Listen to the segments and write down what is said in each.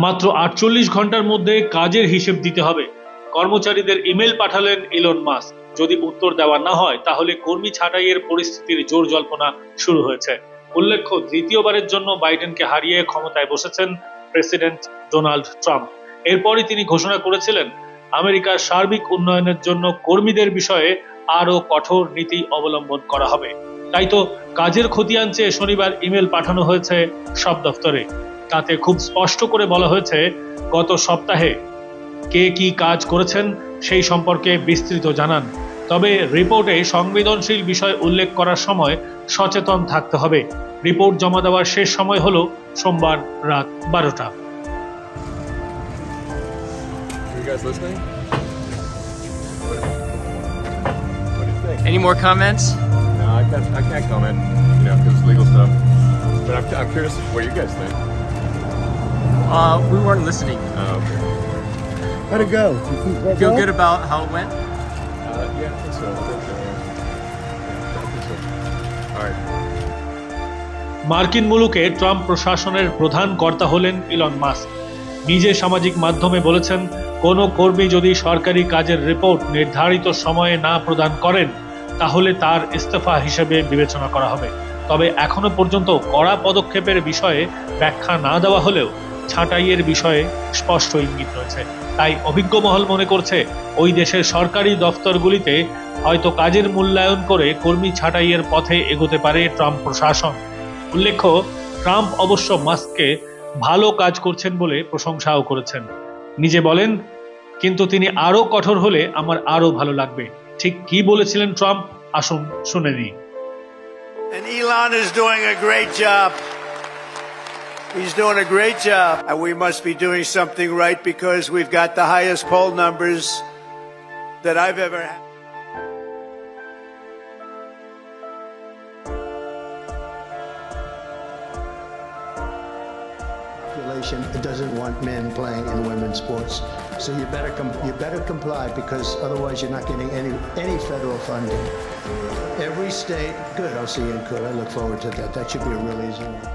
মাত্র ৪৮ ঘন্টার মধ্যে কাজের হিসেব দিতে হবে, কর্মচারীদের ইমেল পাঠালেন ইলন মাস্ক। যদি উত্তর দেওয়া না হয় তাহলে কর্মী ছাঁটাইয়ের পরিস্থিতির জোর জল্পনা শুরু হয়েছে। উল্লেখ্য, তৃতীয়বারের জন্য বাইডেনকে হারিয়ে ক্ষমতায় বসেছেন প্রেসিডেন্ট ডোনাল্ড ট্রাম্প। এরপরই তিনি ঘোষণা করেছিলেন আমেরিকার সার্বিক উন্নয়নের জন্য কর্মীদের বিষয়ে আরও কঠোর নীতি অবলম্বন করা হবে। তাই তো কাজের খতিয়ান চেয়ে শনিবার ইমেল পাঠানো হয়েছে সব দফতরে। তাতে খুব স্পষ্ট করে বলা হয়েছে গত সপ্তাহে কে কি কাজ করেছেন সেই সম্পর্কে বিস্তৃত জানান। তবে রিপোর্টে সংবেদনশীল বিষয় উল্লেখ করার সময় সচেতন থাকতে হবে। রিপোর্ট জমা দেওয়ার শেষ সময় হলো সোমবার রাত 12টা। Any more comments? No, I can't comment, because it's legal stuff. But I'm curious what you guys think. We weren't listening. Oh, okay. How'd it go? Feel good about how it went? Yeah, I think so. All right. মার্কিন মুলুকে Trump প্রশাসনের প্রধান কর্তা হলেন Elon Musk. নিজে সামাজিক মাধ্যমে বলেছেন, কোনো কর্মী যদি সরকারি কাজের রিপোর্ট নির্ধারিত সময়ে না প্রদান করেন তাহলে তার ইস্তফা হিসেবে বিবেচনা করা হবে। তবে এখনো পর্যন্ত কড়া পদক্ষেপের বিষয়ে ব্যাখ্যা না দেওয়া হলেও ছাঁটাইয়ের বিষয়ে স্পষ্ট ইঙ্গিত রয়েছে। তাই অভিজ্ঞ মহল মনে করছে ওই দেশের সরকারি দফতরগুলিতে হয়তো কাজের মূল্যায়ন করে কর্মী ছাঁটাইয়ের পথে এগোতে পারে ট্রাম্প প্রশাসন। উল্লেখ্য, ট্রাম্প অবশ্য মাস্ককে ভালো কাজ করছেন বলে প্রশংসাও করেছেন। নিজে বলেন, কিন্তু তিনি আরো কঠোর হলে আমার আরো ভালো লাগবে। ঠিক কি বলেছিলেন ট্রাম্প, আসুন শুনে নিই। And Elon is doing a great job. He's doing a great job. And we must be doing something right because we've got the highest poll numbers that I've ever had. It doesn't want men playing in women's sports, so you better comply because otherwise you're not getting any federal funding. Every state, good. I'll see you in court. I look forward to that. That should be a real easy one.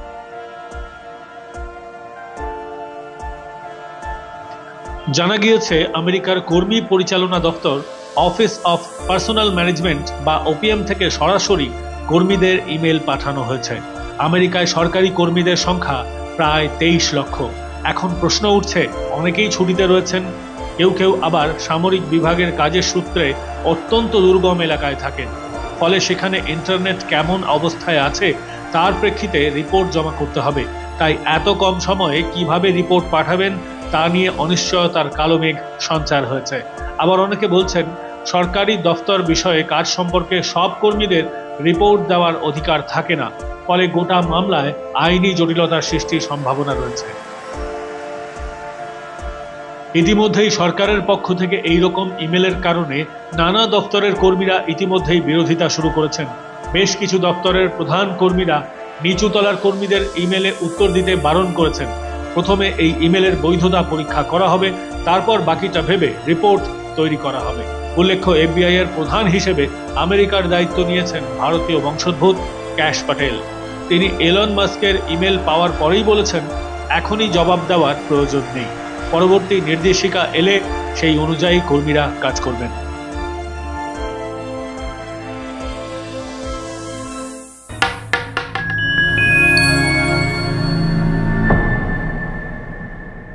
জানা গিয়েছে আমেরিকার কর্মী পরিচালনা দপ্তর office of personal management বা OPM থেকে সরাসরি কর্মীদের ইমেল পাঠানো হয়েছে। আমেরিকায় সরকারি কর্মীদের সংখ্যা প্রায় 23 লক্ষ। এখন প্রশ্ন উঠছে, অনেকেই ছুটিতে রয়েছেন, কেউ আবার সামরিক বিভাগের কাজের সূত্রে অত্যন্ত দুর্গম এলাকায় থাকেন। ফলে সেখানে ইন্টারনেট কেমন অবস্থায় আছে তার প্রেক্ষিতে রিপোর্ট জমা করতে হবে। তাই এত কম সময়ে কিভাবে রিপোর্ট পাঠাবেন তা নিয়ে অনিশ্চয়তার কালো মেঘ সঞ্চার হয়েছে। আবার অনেকে বলছেন, সরকারি দফতর বিষয়ে কাজ সম্পর্কে সব কর্মীদের রিপোর্ট দেওয়ার অধিকার থাকে না। ফলে গোটা মামলায় আইনি জটিলতার সৃষ্টির সম্ভাবনা রয়েছে। ইতিমধ্যেই সরকারের পক্ষ থেকে এই রকম ইমেলের কারণে নানা দপ্তরের কর্মীরা ইতিমধ্যেই বিরোধিতা শুরু করেছেন। বেশ কিছু দপ্তরের প্রধান কর্মীরা নিচু তলার কর্মীদের ইমেলে উত্তর দিতে বারণ করেছেন। প্রথমে এই ইমেলের বৈধতা পরীক্ষা করা হবে, তারপর বাকিটা ভেবে রিপোর্ট তৈরি করা হবে। উল্লেখ্য, এফবিআই এর প্রধান হিসেবে আমেরিকার দায়িত্ব নিয়েছেন ভারতীয় বংশোদ্ভূত ক্যাশ প্যাটেল। তিনি এলন মাস্কের ইমেল পাওয়ার পরেই বলেছেন, এখনই জবাব দেওয়ার প্রয়োজন নেই, পরবর্তী নির্দেশিকা এলে সেই অনুযায়ী কর্মীরা কাজ করবেন।